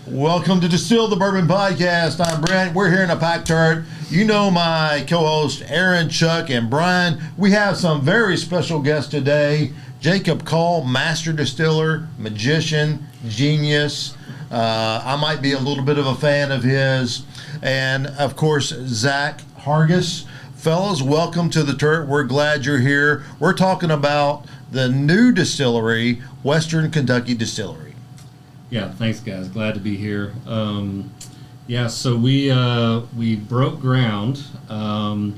Welcome to Distill the Bourbon Podcast. I'm Brent. We're here in a packed turret. You know my co-host Aaron, Chuck, and Brian. We have some very special guests today. Jacob Call, master distiller, magician, genius. I might be a little bit of a fan of his. And, of course, Zach Hargis. Fellas, welcome to the turret. We're glad you're here. We're talking about the new distillery, Western Kentucky Distillery. Yeah, thanks, guys. Glad to be here. So we broke ground on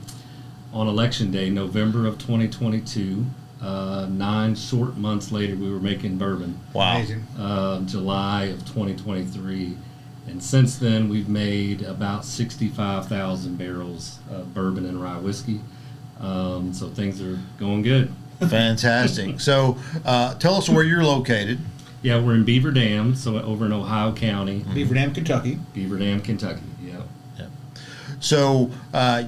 Election Day, November of 2022. 9 short months later, we were making bourbon. Wow. Amazing. July of 2023. And since then, we've made about 65,000 barrels of bourbon and rye whiskey. So things are going good. Fantastic. So tell us where you're located. Yeah, we're in Beaver Dam, so over in Ohio County. Beaver Dam, Kentucky. Beaver Dam, Kentucky, yeah. So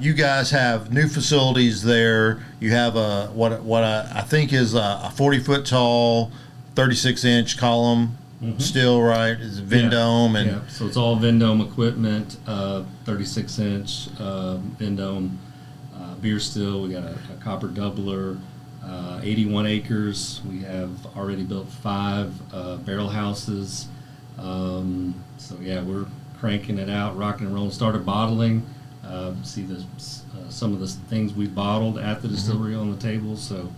you guys have new facilities there. You have what I think is a 40-foot tall, 36-inch column still, right? It's Vendome. And yeah, so it's all Vendome equipment, 36-inch Vendome beer still. We got a copper doubler. 81 acres. We have already built 5 barrel houses. So yeah, we're cranking it out, rocking and rolling. Started bottling. See some of the things we bottled at the distillery on the table. So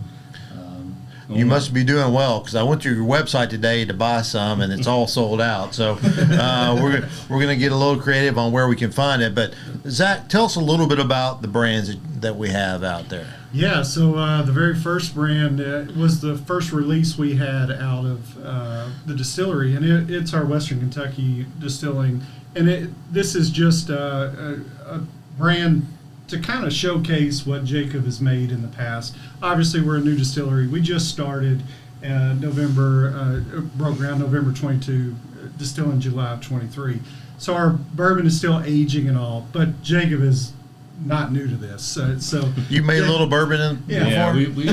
you must be doing well, because I went to your website today to buy some, and it's all sold out. So we're going to get a little creative on where we can find it. But Zach, tell us a little bit about the brands that we have out there. Yeah, so the very first brand was the first release we had out of the distillery, and it's our Western Kentucky Distilling. And this is just a brand to kind of showcase what Jacob has made in the past. Obviously, we're a new distillery. We just started broke ground November 22, distilling July of 23. So our bourbon is still aging and all, but Jacob is not new to this. So you made a little bourbon yeah, before? we we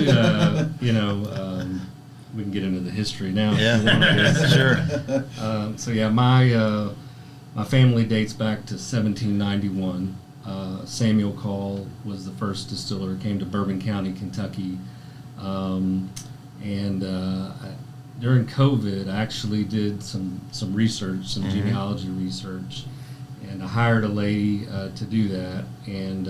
can get into the history now. Yeah, sure. So yeah, my family dates back to 1791. Samuel Call was the first distiller, came to Bourbon County, Kentucky. During COVID, I actually did some research, some genealogy research, and I hired a lady to do that. And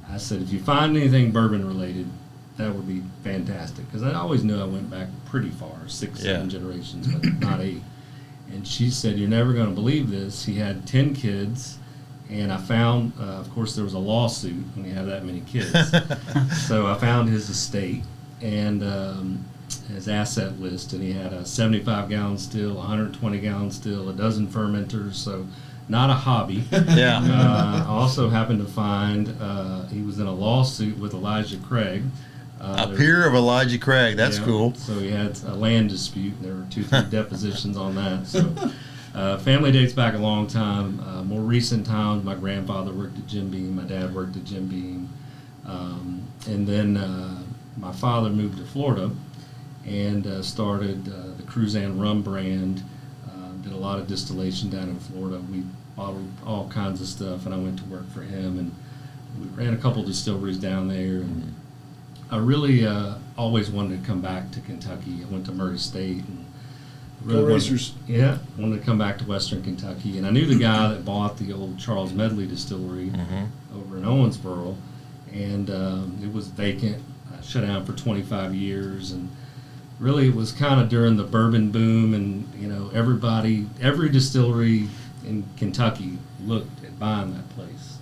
I said, if you find anything bourbon related, that would be fantastic, because I always knew I went back pretty far, 6-7 generations, but not 8. And she said, you're never going to believe this. He had 10 kids. And I found, of course, there was a lawsuit when you have that many kids. So I found his estate and his asset list, and he had a 75-gallon still, 120-gallon still, a dozen fermenters, so not a hobby. Yeah. I also happened to find he was in a lawsuit with Elijah Craig. A peer of Elijah Craig. That's cool. So he had a land dispute, and there were 2-3 depositions on that. So. Family dates back a long time. More recent times, my grandfather worked at Jim Beam, my dad worked at Jim Beam, and then my father moved to Florida and started the Cruzan Rum brand. Did a lot of distillation down in Florida. We bottled all kinds of stuff, and I went to work for him, and we ran a couple distilleries down there. And I really always wanted to come back to Kentucky. I went to Murray State and Go Racers. Wanted to come back to Western Kentucky. And I knew the guy that bought the old Charles Medley distillery over in Owensboro. And it was vacant, shut down for 25 years. And really it was kind of during the bourbon boom. And, every distillery in Kentucky looked at buying that place.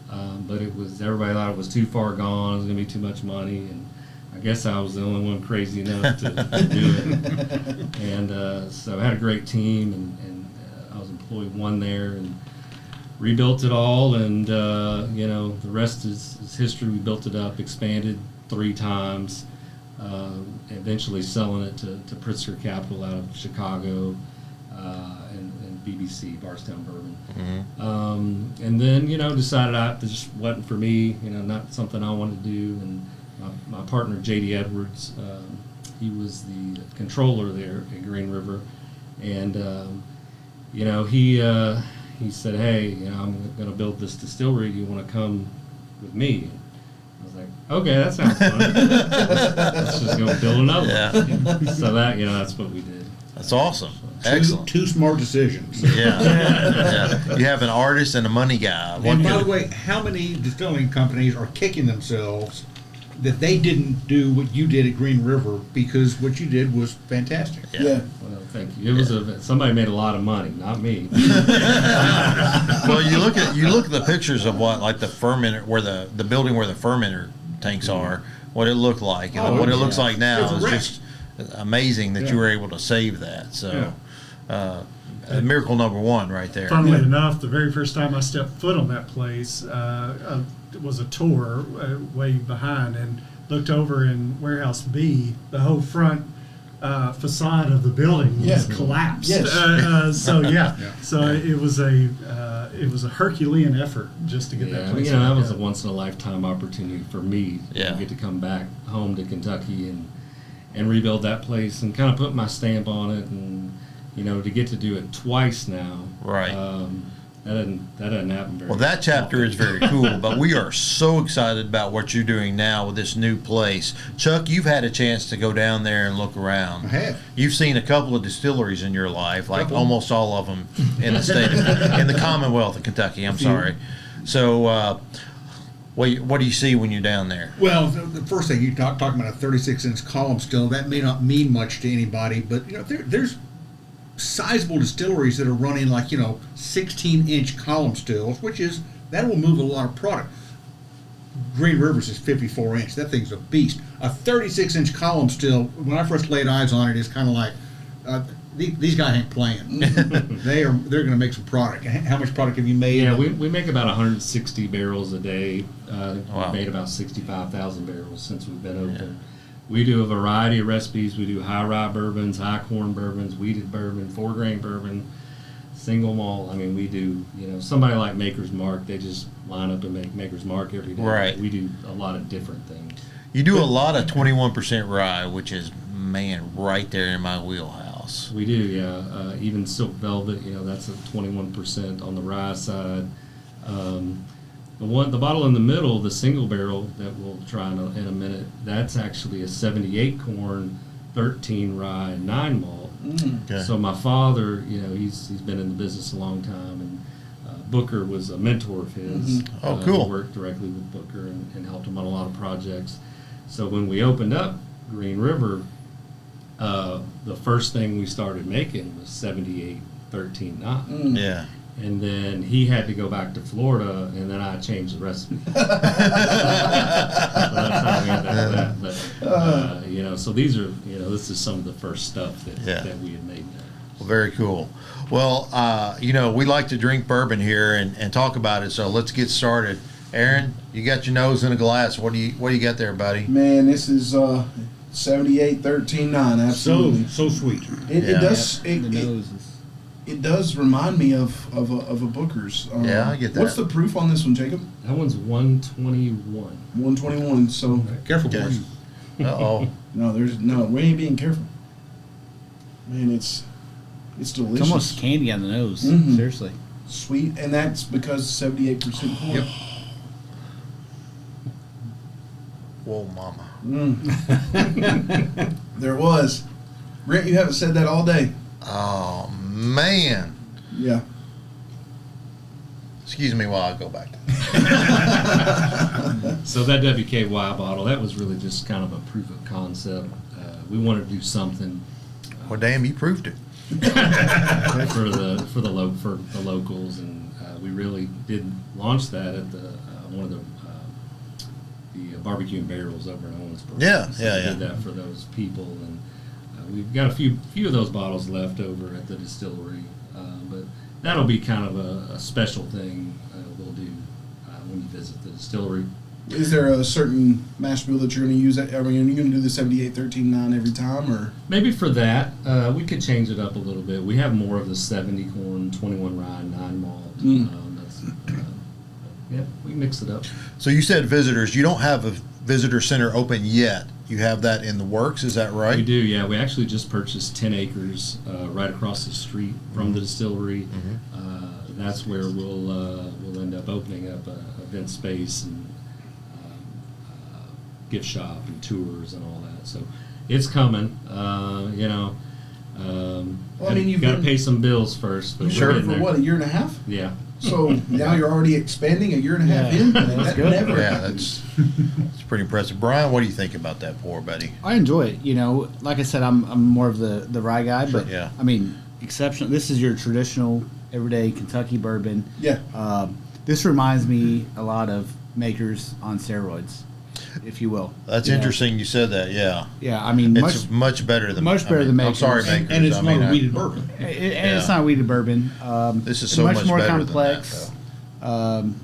But everybody thought it was too far gone. It was going to be too much money. And I guess I was the only one crazy enough to do it. And so I had a great team, and I was employee 1 there and rebuilt it all. And, the rest is history. We built it up, expanded 3 times, eventually selling it to Pritzker Capital out of Chicago and BBC, Barstown Bourbon. And then, decided this just wasn't for me, not something I wanted to do. And my partner, J.D. Edwards, he was the controller there at Green River, and he said, hey, I'm going to build this distillery. Do you want to come with me? I was like, okay, that sounds fun. Let's just go build another one. So that's what we did. That's awesome. Excellent. Two smart decisions. Yeah. You have an artist and a money guy. And by the way, how many distilling companies are kicking themselves that they didn't do what you did at Green River, because what you did was fantastic. Yeah. Well, thank you. It was somebody made a lot of money, not me. Well, you look at the pictures of what, the fermenter, where the building where the fermenter tanks are, what it looked like, and what it looks like now is just amazing that you were able to save that. So, miracle number one right there. Funnily enough, the very first time I stepped foot on that place was a tour way behind, and looked over in warehouse B. The whole front facade of the building was collapsed. Yes. So it was a Herculean effort just to get that place. That was a once in a lifetime opportunity for me. Yeah. To get to come back home to Kentucky and rebuild that place and kind of put my stamp on it, and to get to do it twice now. Right. That doesn't happen very Well, that chapter is very cool, but we are so excited about what you're doing now with this new place. Chuck, you've had a chance to go down there and look around. I have. You've seen a couple of distilleries in your life, like almost all of them in the in the Commonwealth of Kentucky. I'm sorry. So, what do you see when you're down there? Well, the first thing you talking about a 36-inch column still, that may not mean much to anybody, but there's sizable distilleries that are running 16-inch column stills, that will move a lot of product. Green River's is 54-inch. That thing's a beast. A 36-inch column still, when I first laid eyes on it, is kind of like, these guys ain't playing. They're going to make some product. How much product have you made? Yeah, we make about 160 barrels a day. Wow. We've made about 65,000 barrels since we've been open. Yeah. We do a variety of recipes. We do high rye bourbons, high corn bourbons, wheated bourbon, 4-grain bourbon, single malt. I mean, we do, somebody like Maker's Mark, they just line up and make Maker's Mark every day. Right. We do a lot of different things. You do a lot of 21% rye, which is, right there in my wheelhouse. We do, yeah. Even Silk Velvet, that's a 21% on the rye side. The bottle in the middle, the single barrel that we'll try in a minute, that's actually a 78 corn, 13 rye, 9 malt. Okay. So my father, he's been in the business a long time, and Booker was a mentor of his. Oh, cool. Worked directly with Booker and helped him on a lot of projects. So when we opened up Green River, the first thing we started making was 78, 13, 9. Yeah. And then he had to go back to Florida, and then I changed the recipe. So that's how we ended up with that. But, so these are, this is some of the first stuff that we had made there. Well, very cool. Well, we like to drink bourbon here and talk about it, so let's get started. Aaron, you got your nose in a glass. What do you got there, buddy? Man, this is 78, 13, 9. Absolutely. So sweet. It does. The nose is... It does remind me of a Booker's. Yeah, I get that. What's the proof on this one, Jacob? That one's 121. 121. So Careful, Okay. boys. Uh-oh. we ain't being careful. Man, it's delicious. It's almost candy on the nose. Mhm. Seriously. Sweet, and that's because 78% corn. Yep. Whoa, mama. There was. Brent, you haven't said that all day. Oh, man. Yeah. Excuse me while I go back. So that WKY bottle, that was really just kind of a proof of concept. We wanted to do something Well, damn, you proved it. for the locals, and we really did launch that at the one of the barbecue and barrels over in Owensboro. Yeah, So yeah, we yeah. did that for those people, and we've got a few of those bottles left over at the distillery, but that'll be kind of a special thing we'll do when you visit the distillery. Is there a certain mash bill that you're going to use? Are you going to do the 78, 13, 9 every time, or? Maybe for that, we could change it up a little bit. We have more of the 70 corn, 21 rye, 9 malt. Yeah, we mix it up. So you said visitors. You don't have visitor center open yet. You have that in the works, is that right? We do, yeah. We actually just purchased 10 acres right across the street from the distillery. That's where we'll end up opening up a event space and gift shop and tours and all that. So it's coming. You know, Well, I mean, you've got to been- pay some bills first. But You we're sure getting for there. what, a year and a half? Yeah. So now you're already expanding a year and a half Yeah. in? That's That good. never Yeah, that's pretty impressive. Brian, what do you think about that pour, buddy? I enjoy it. You know, like I said, I'm more of the rye guy, but yeah. I mean, exceptional. This is your traditional everyday Kentucky bourbon. Yeah. This reminds me a lot of Makers on steroids, if you will. That's You know? interesting you said that, yeah. Yeah, I mean, It's much better than much better than I'm Makers. sorry, Makers. And it's I not mean, a weeded bourbon. and Yeah. it's not weeded bourbon. This is so much more better than complex.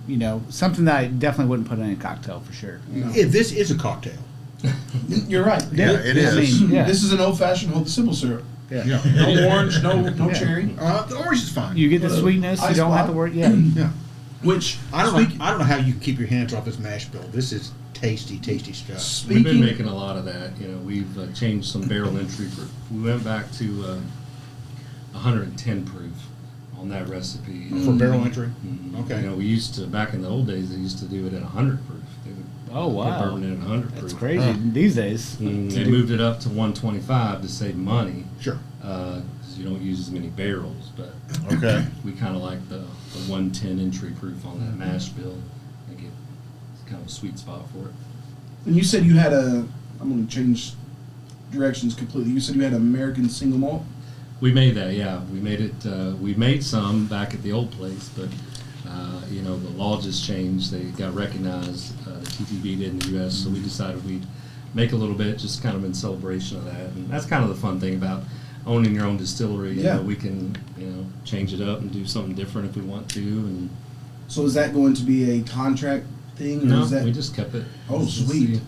You know, something that I definitely wouldn't put in a cocktail for sure. Yeah, this is a cocktail. You're right. Yeah, it is. I mean, yeah. This is an old-fashioned hold the simple syrup. Yeah. No orange, no cherry. The orange is fine. You get the sweetness. You don't have to worry. Yeah. Yeah. Which I don't know how you keep your hands off this mash bill. This is tasty stuff. We've been Speaking, making a lot of that. You know, we've changed some barrel entry. We went back to 110 proof on that recipe. You know. For barrel entry? Mhm. Okay. You know, we used to, back in the old days, they used to do it at 100 proof. They would Oh, put wow. bourbon in at 100 proof. That's crazy these days. They moved it up to 125 to save money. Sure. Because you don't use as many barrels. But Okay. we kind of like the 110 entry proof on that mash bill. I think it's kind of a sweet spot for it. and you said you had I'm going to change directions completely. You said you had American single malt. We made that, yeah. We made it. We made some back at the old place, but you know, the law just changed. They got recognized. The TTB did in the U.S., so we decided we'd make a little bit, just kind of in celebration of that. And that's kind of the fun thing about owning your own distillery. You Yeah. know, we can, you know, change it up and do something different if we want to. And So is that going to be a contract thing, or no, is that? we just kept it. Oh, Let's just sweet. see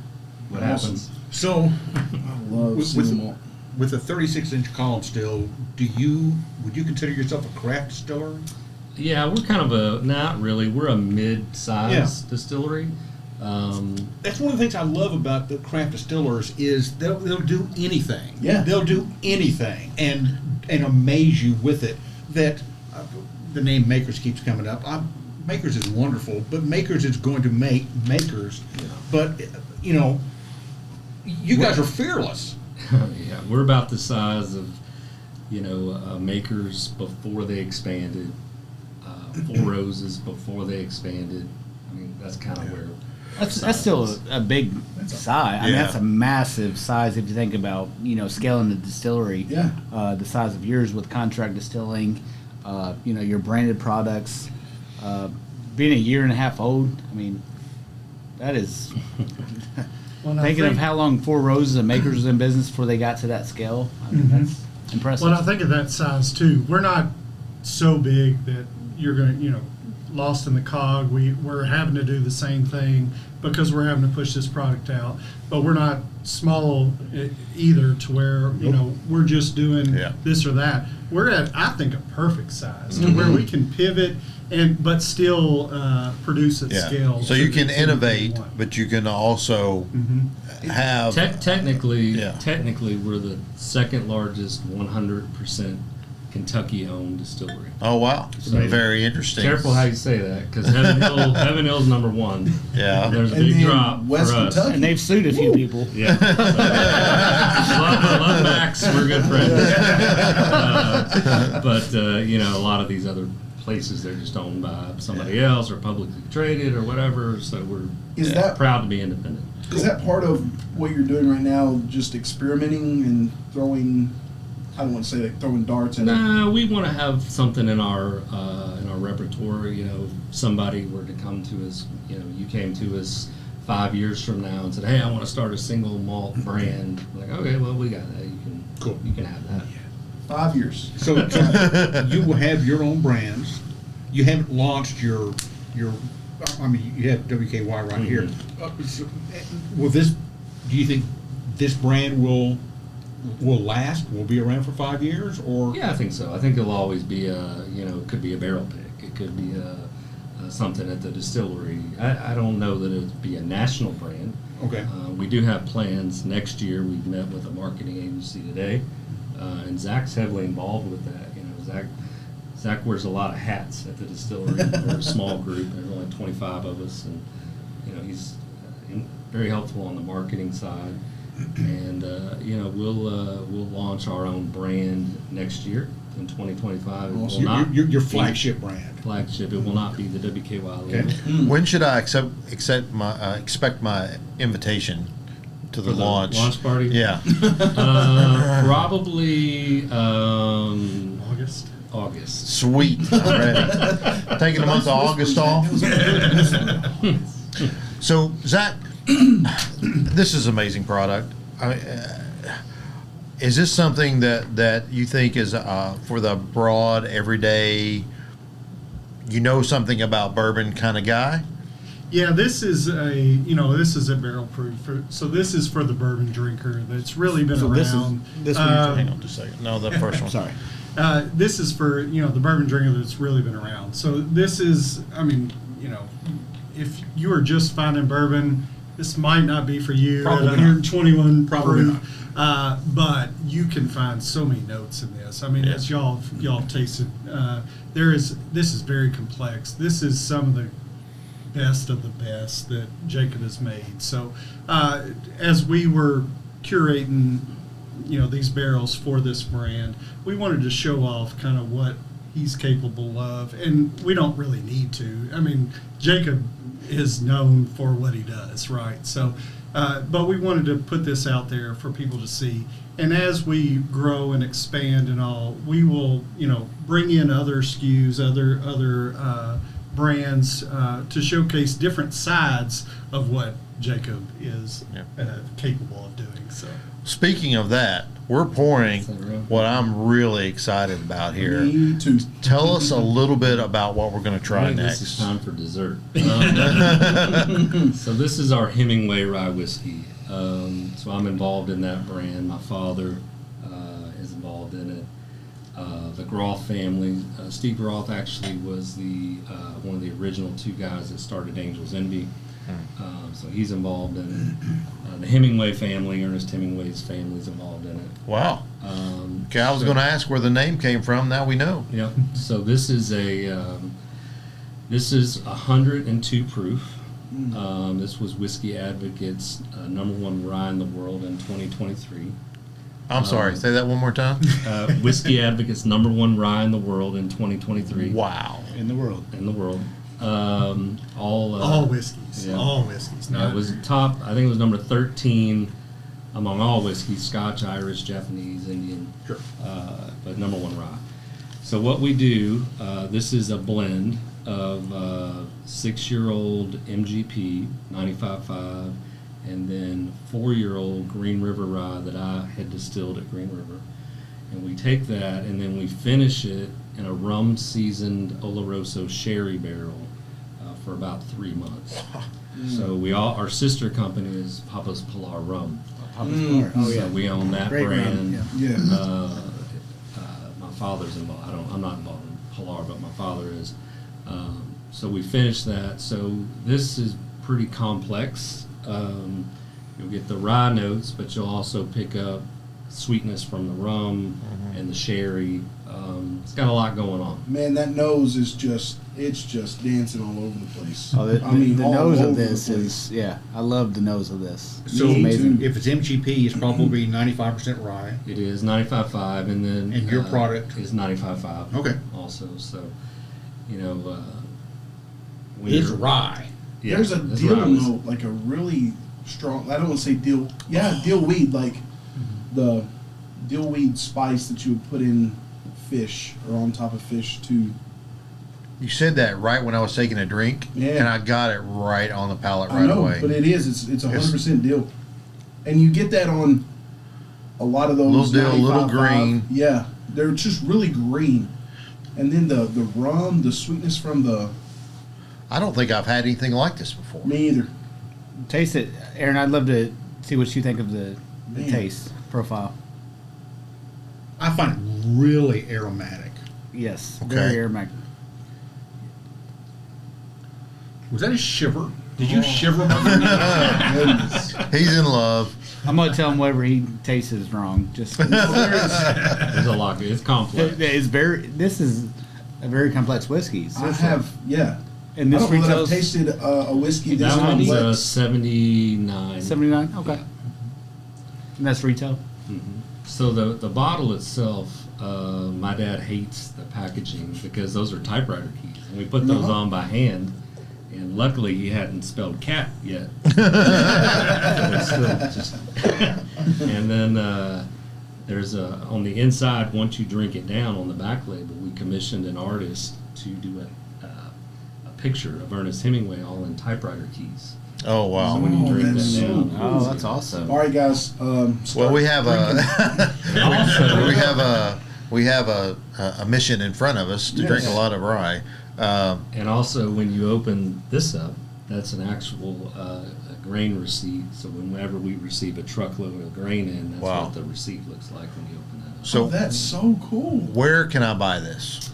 what Awesome. happens. So, I love with, single malt. with a 36-inch column still, would you consider yourself a craft distillery? Yeah, we're kind of not really. We're a mid-size distillery. That's one of the things I love about the craft distillers is they'll do anything. Yeah. They'll do anything and amaze you with it. That the name Makers keeps coming up. Makers is wonderful, but Makers is going to make Makers. Yeah. But you know, you guys are fearless. Yeah, we're about the size of, you know, Makers before they expanded, Four Roses before they expanded. I mean, that's kind of where. That's still a big size. I mean, Yeah. that's a massive size if you think about, you know, scaling the distillery. Yeah. The size of yours with contract distilling, you know, your branded products, being a year and a half old. I mean, that is Well, I thinking of think- how long Four Roses and Makers was in business before they got to that scale. I mean, that's impressive. Well, I think of that size too. We're not so big that you're going to, you know, lost in the cog. We're having to do the same thing because we're having to push this product out. But we're not small either to where, you know, we're just doing Yeah. this or that. We're at, I think, a perfect size to where we can pivot but still produce at Yeah. scale. So you to can the thing we innovate, want. but you can also have. Technically, Yeah. technically, we're the second largest 100% Kentucky-owned distillery. Oh wow, So- very interesting. Careful how you say that, because Heaven Hill's number one. Yeah. There's a And big then drop West for us. Kentucky. and they've sued a few people. Yeah. love Max. We're good friends. But you know, a lot of these other places, they're just owned by somebody else or publicly traded or whatever. So we're Is that- proud to be independent. Is that part of what you're doing right now? Just experimenting and throwing. I don't want to say like throwing darts and. Nah, we want to have something in our repertoire. You know, if somebody were to come to us, you know, you came to us 5 years from now and said, "Hey, I want to start a single malt brand." Like, okay, well, we got that. You can have that. 5 years. So you will have your own brands. You haven't launched your. I mean, you have WKY right here. Will this? Do you think this brand will last? Will be around for 5 years, or? Yeah, I think so. I think it'll always be it could be a barrel pick. It could be something at the distillery. I don't know that it'd be a national brand. Okay. We do have plans next year. We've met with a marketing agency today, and Zach's heavily involved with that. You know, Zach wears a lot of hats at the distillery. We're a small group. There's only 25 of us, and you know, he's very helpful on the marketing side. And you know, we'll launch our own brand next year in 2025. It will not Your be flagship brand. flagship. It will not be the WKY logo. Okay. When should I expect my invitation to the For the launch? launch party? Yeah. Probably August. August. Sweet. I'm ready. Taking the month of August off. So, Zach, this is amazing product. Is this something that you think is for the broad, everyday, you know something about bourbon kind of guy? Yeah, this is a barrel proof. So this is for the bourbon drinker that's really been So around. this one. Hang on just a second. No, the first one. Sorry. This is for the bourbon drinker that's really been around. So this is, I mean, if you are just finding bourbon, this might not be for you Probably at not. 121 Probably proof. But you can find so many notes in this. I mean, as y'all tasted, this is very complex. This is some of the best of the best that Jacob has made. So as we were curating, these barrels for this brand, we wanted to show off kind of what he's capable of, and we don't really need to. I mean, Jacob is known for what he does, right? So, but we wanted to put this out there for people to see. And as we grow and expand and all, we will, bring in other SKUs, other brands to showcase different sides of what Jacob is capable of doing. So, Speaking of that, we're pouring what I'm really excited about here. Me too. Tell us a little bit about what we're going to try I think next. This is time for dessert. So this is our Hemingway rye whiskey. So I'm involved in that brand. My father is involved in it. The Groth family. Steve Groth actually was one of the original two guys that started Angel's Envy. So he's involved in it. The Hemingway family, Ernest Hemingway's family, is involved in it. Wow. Okay, I was going to ask where the name came from. Now we know. Yep. So this is 102 proof. This was Whiskey Advocate's #1 rye in the world in 2023. I'm sorry. Say that one more time. Whiskey Advocate's #1 rye in the world in 2023. Wow. In the world. In the world. all whiskeys, yeah. all whiskeys. It was top. I think it was number 13 among all whiskeys: Scotch, Irish, Japanese, Indian. Sure. But #1 rye. So what we do, this is a blend of 6-year-old MGP 95.5, and then 4-year-old Green River rye that I had distilled at Green River. And we take that and then we finish it in a rum-seasoned Oloroso sherry barrel for about 3 months. So our sister company is Papa's Pilar Rum. So we own that Great brand. rum, Yeah. My father's involved. I'm not involved in Pilar, but my father is. So we finished that. So this is pretty complex. You'll get the rye notes, but you'll also pick up sweetness from the rum and the sherry. It's got a lot going on. Man, that nose is it's just dancing all over the place. Oh, the I mean, the all nose over of the this place. is, I love the nose of this. So Me amazing. if it's MGP, it's probably 95% rye. It is 95.5, and then And your product? is 95.5. Okay. Also, so when It's you're- rye. Yeah, There's a it's dill rye whiskey. note, like a really strong. I don't want to say dill. Yeah, dill weed, like the dill weed spice that you would put in fish or on top of fish too. You said that right when I was taking a drink, Yeah. and I got it right on the palate I right know, away. but it is. It's 100% dill, and you get that on a lot of those. Little dill, little 95.5. green. Yeah, they're just really green, and then the rum, the sweetness from the. I don't think I've had anything like this before. Me either. Taste it. Aaron, I'd love to see what you think of the Man. taste profile. I find it really aromatic. Yes, Okay. very aromatic. Was that a shiver? Did you shiver my Goodness. He's in love. I'm gonna tell him whatever he tastes is wrong. Just There's a lot. It's complex. it's very. This is a very complex whiskey. I seriously. have, yeah. And I this don't know that I've retails tasted a whiskey this That one's complex. 79. 79. Okay. And that's retail. So the bottle itself, my dad hates the packaging because those are typewriter keys, and we put those on by hand. And luckily, he hadn't spelled cat yet. So it's still just and then there's on the inside. Once you drink it down, on the back label, we commissioned an artist to do a picture of Ernest Hemingway, all in typewriter keys. Oh So wow. when you drink that's that so down, cool. Oh, that's awesome. All right, guys. Well, we have also we have a mission in front of us to drink a lot of rye. And also, when you open this up, that's an actual grain receipt. So whenever we receive a truckload of grain in, that's Wow. what the receipt looks like when you open that up. So that's so cool. where can I buy this?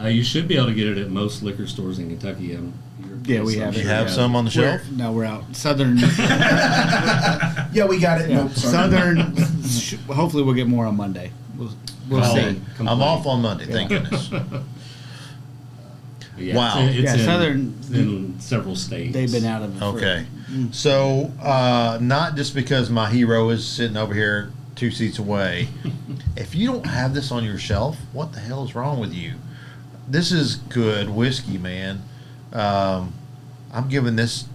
You should be able to get it at most liquor stores in Kentucky. Yeah, we have You it. have some on the shelf? No, we're out. Southern. Yeah, we got it. Yeah. Nope, sorry. Southern. Hopefully, we'll get more on Monday. We'll see. I'm off on Monday. Thank goodness. Yeah, Wow. It's Yeah, in, Southern- in several states. They've been out of it. Okay. So, not just because my hero is sitting over here 2 seats away. If you don't have this on your shelf, what the hell is wrong with you? This is good whiskey, man. I'm giving this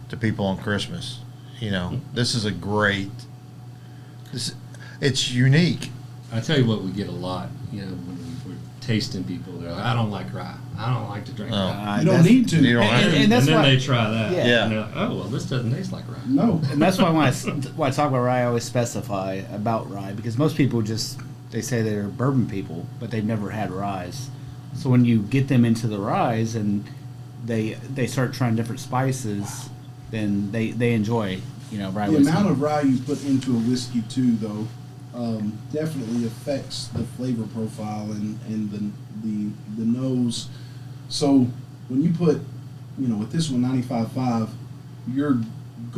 to people on Christmas. You know, this is a great. It's unique. I tell you what, we get a lot. You know, when we're tasting people, they're like, "I don't like rye. I don't like to drink Oh. rye." You don't need to. You don't have to. And that's then why- they try that. Yeah. And they're like, "Oh, well, this doesn't taste like rye." No. And that's why when I talk about rye, I always specify about rye because most people they say they're bourbon people, but they've never had ryes. So when you get them into the ryes and they start trying different spices, then they enjoy rye The whiskey. amount of rye you put into a whiskey too, though, definitely affects the flavor profile and the nose. So when you put, with this one 95.5, you're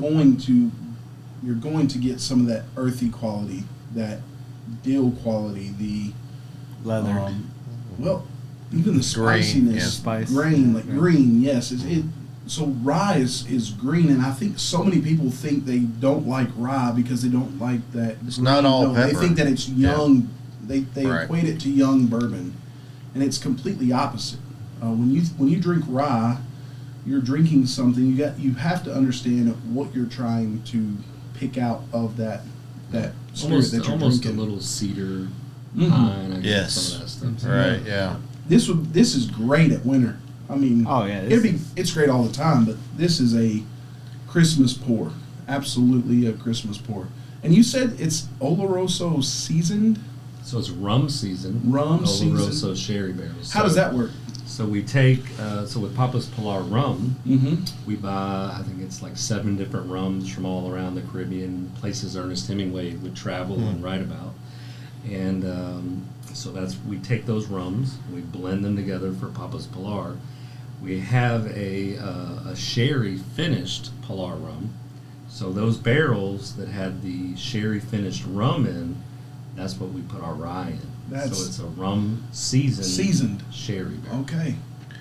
going to get some of that earthy quality, that dill quality, the leather. well, even the Grain, spiciness, yeah. Spice. grain, like Yeah. green, yes. So rye is green, and I think so many people think they don't like rye because they don't like that. It's not all They pepper. think that it's young. They Right. equate it to young bourbon, and it's completely opposite. When you drink rye, you're drinking something. You have to understand what you're trying to pick out of that spirit Almost, that you're almost drinking. a little cedar, Mhm. pine. I guess Yes. some of that stuff. Right. Yeah. This is great at winter. I mean, Oh, yeah, this it's great all the time, but this is a Christmas pour. Absolutely a Christmas pour. And you said it's Oloroso seasoned. So it's rum season. Rum Oloroso season. sherry barrels. How does that work? So we take with Papa's Pilar rum, Mm-hmm. we buy, I think it's like 7 different rums from all around the Caribbean, places Ernest Hemingway would travel and write about. And so we take those rums, we blend them together for Papa's Pilar. We have a sherry finished Pilar rum. So those barrels that had the sherry finished rum in, that's what we put our rye in. So it's a rum seasoned sherry barrel. Okay.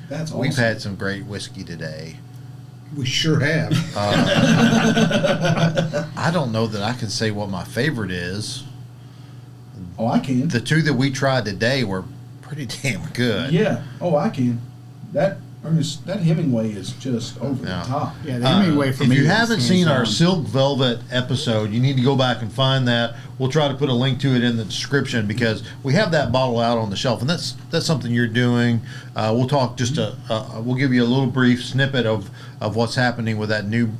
That's awesome. We've had some great whiskey today. We sure have. I don't know that I can say what my favorite is. Oh, I can. The two that we tried today were pretty damn good. Yeah. Oh, I can. That Hemingway is just over Yeah. the top. Yeah, the Hemingway for If me. you is haven't hands seen our down. Silk Velvet episode, you need to go back and find that. We'll try to put a link to it in the description because we have that bottle out on the shelf, and that's something you're doing. We'll talk we'll give you a little brief snippet of what's happening with that new.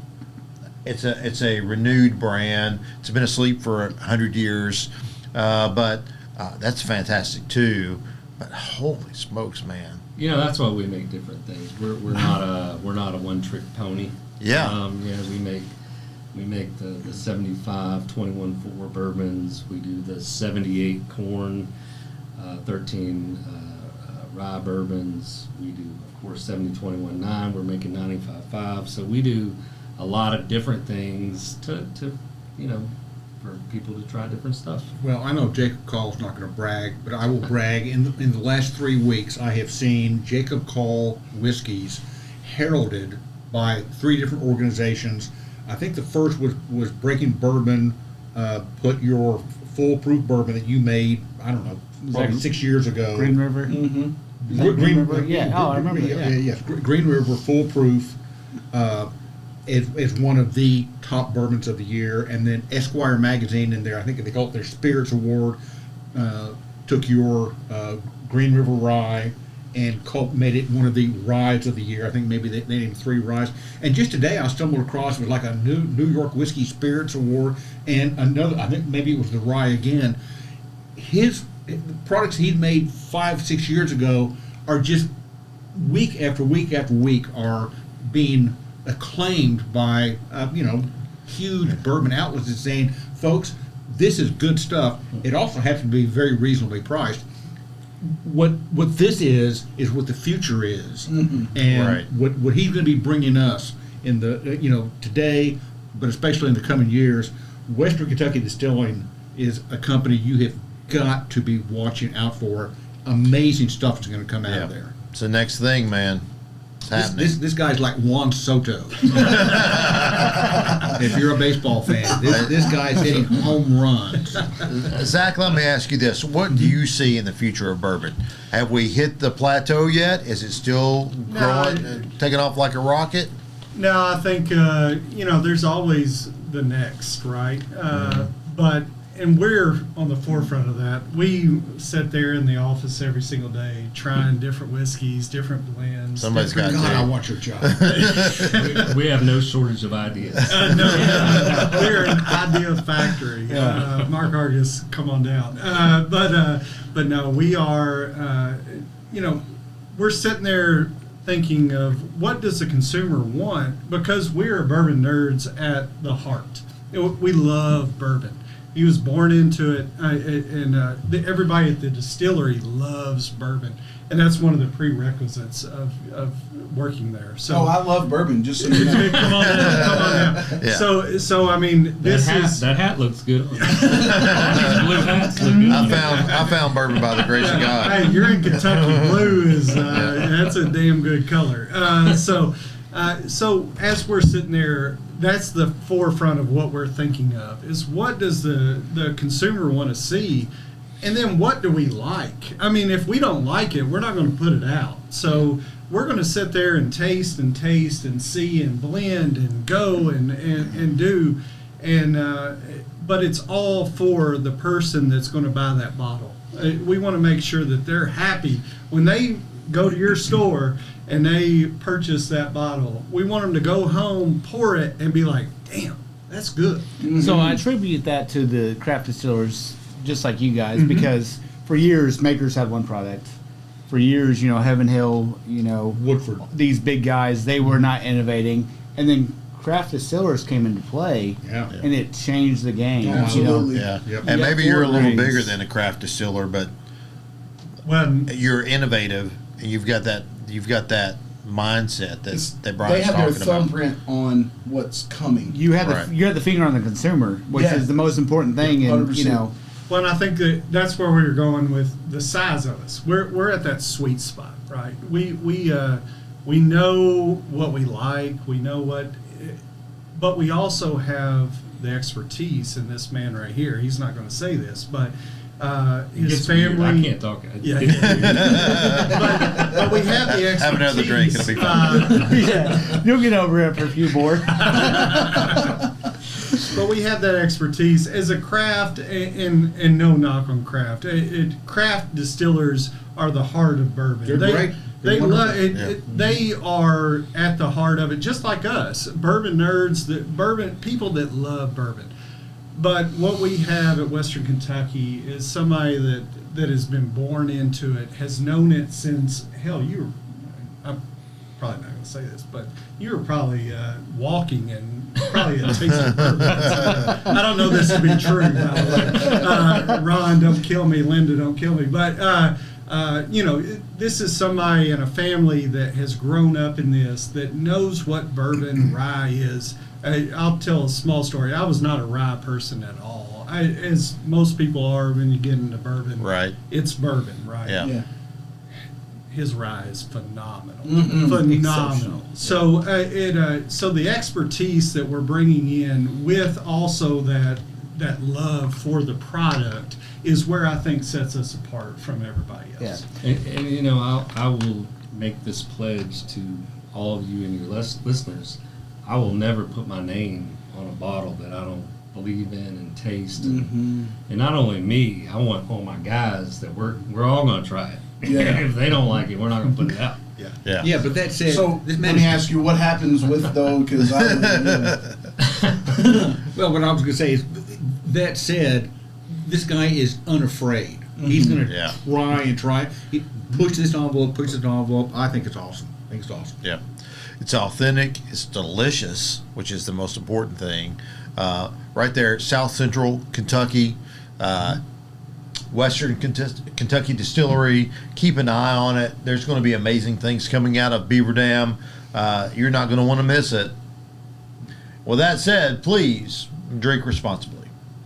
It's a renewed brand. It's been asleep for 100 years, but that's fantastic too. But holy smokes, man! That's why we make different things. We're not a one trick pony. Yeah. We make the 75 21-4 bourbons. We do the 78 corn, 13 rye bourbons. We do, of course, 70 21-9. We're making 95.5. So we do a lot of different things to for people to try different stuff. Well, I know Jacob Call's not going to brag, but I will brag. In the last 3 weeks, I have seen Jacob Call whiskeys heralded by 3 different organizations. I think the first was Breaking Bourbon, put your foolproof bourbon that you made, I don't know, probably 6 years ago. Green River. Mm-hmm. Is that Green River? Yeah. Oh, I remember that. Yeah. Yes, Green River Foolproof is one of the top bourbons of the year. And then Esquire magazine in there, I think they call it their Spirits Award, took your Green River Rye and made it one of the ryes of the year. I think maybe they named 3 ryes. And just today I stumbled across, it was like a New York Whiskey Spirits Award and another, I think maybe it was the rye again. The products he'd made 5-6 years ago are just week after week after week are being acclaimed by huge bourbon outlets and saying, folks, this is good stuff. It also happens to be very reasonably priced. What this is what the future is, and what he's going to be bringing us in the today, but especially in the coming years. Western Kentucky Distilling is a company you have got to be watching out for. Amazing stuff is going to come out of there. It's the next thing, man. It's happening. This guy's like Juan Soto. If you're a baseball fan, this guy's hitting home runs. Zach, let me ask you this. What do you see in the future of bourbon? Have we hit the plateau yet? Is it still growing, taking off like a rocket? No, I think, there's always the next, right? And we're on the forefront of that. We sit there in the office every single day trying different whiskeys, different blends. Somebody's got God, to. I want your job. We have no shortage of ideas. No, we're an idea factory. Mark Hargis, come on down. But no, we are, we're sitting there thinking of what does the consumer want, because we're bourbon nerds at the heart. We love bourbon. He was born into it, and everybody at the distillery loves bourbon, and that's one of the prerequisites of working there. So, I love bourbon. Just so you know. come on now. Yeah. So I mean, that hat looks good. These blue hats look good. I found bourbon by the grace of God. Hey, you're in Kentucky. Blue is that's a damn good color. So as we're sitting there, that's the forefront of what we're thinking of, is what does the consumer want to see, and then what do we like? I mean, if we don't like it, we're not going to put it out. So we're going to sit there and taste and see and blend and go and do, but it's all for the person that's going to buy that bottle. We want to make sure that they're happy when they go to your store and they purchase that bottle. We want them to go home, pour it, and be like, damn, that's good. Mm-hmm. So I attribute that to the craft distillers, just like you guys, because for years, makers had one product. For years, Heaven Hill, Woodford. these big guys, they were not innovating. And then craft distillers came into play, and it changed the game. Absolutely. Yeah. Yep. And You maybe got you're a 4 little grains. bigger than a craft distiller, but When you're innovative, and you've got that mindset that They Brian's have their talking about. thumbprint on what's coming. You had Right. you had the finger on the consumer, which Yeah. is the most important thing. And 100%. Well, and I think that's where we were going with the size of us. We're at that sweet spot, right? We know what we like. We know what, but we also have the expertise in this man right here. He's not going to say this, but his Gets weird. family. I can't talk. Yeah. but we have the expertise. Have another drink, it'll be fine. yeah, you'll get over it for a few more. But we have that expertise as a craft, and no knock on craft. Craft distillers are the heart of bourbon. They're great. They're They love wonderful. it. They are at the heart of it, just like us, bourbon nerds, bourbon people that love bourbon. But what we have at Western Kentucky is somebody that has been born into it, has known it since I'm probably not going to say this, but you were probably walking and probably had tasted bourbon. I don't know this to be true, by the way. Ron, don't kill me. Linda, don't kill me. But This is somebody in a family that has grown up in this, that knows what bourbon rye is. I'll tell a small story. I was not a rye person at all. As most people are when you get into bourbon. Right. It's bourbon, right? Yeah. Yeah. His rye is phenomenal, Mhm. phenomenal. So so the expertise that we're bringing in, with also that love for the product, is where I think sets us apart from everybody else. Yeah. And I will make this pledge to all of you and your listeners. I will never put my name on a bottle that I don't believe in and taste. And not only me, I want all my guys that we're all going to try it. Yeah. If they don't like it, we're not going to put it out. Yeah. Yeah, but that said, So this let me ask you, what happens with though? Because well, what I was going to say is, that said, this guy is unafraid. He's going to Yeah. try and try. He push this envelope, push this envelope. I think it's awesome. Yeah. It's authentic. It's delicious, which is the most important thing. Right there, South Central Kentucky, Western Kentucky Distillery. Keep an eye on it. There's going to be amazing things coming out of Beaver Dam. You're not going to want to miss it. Well, that said, please drink responsibly.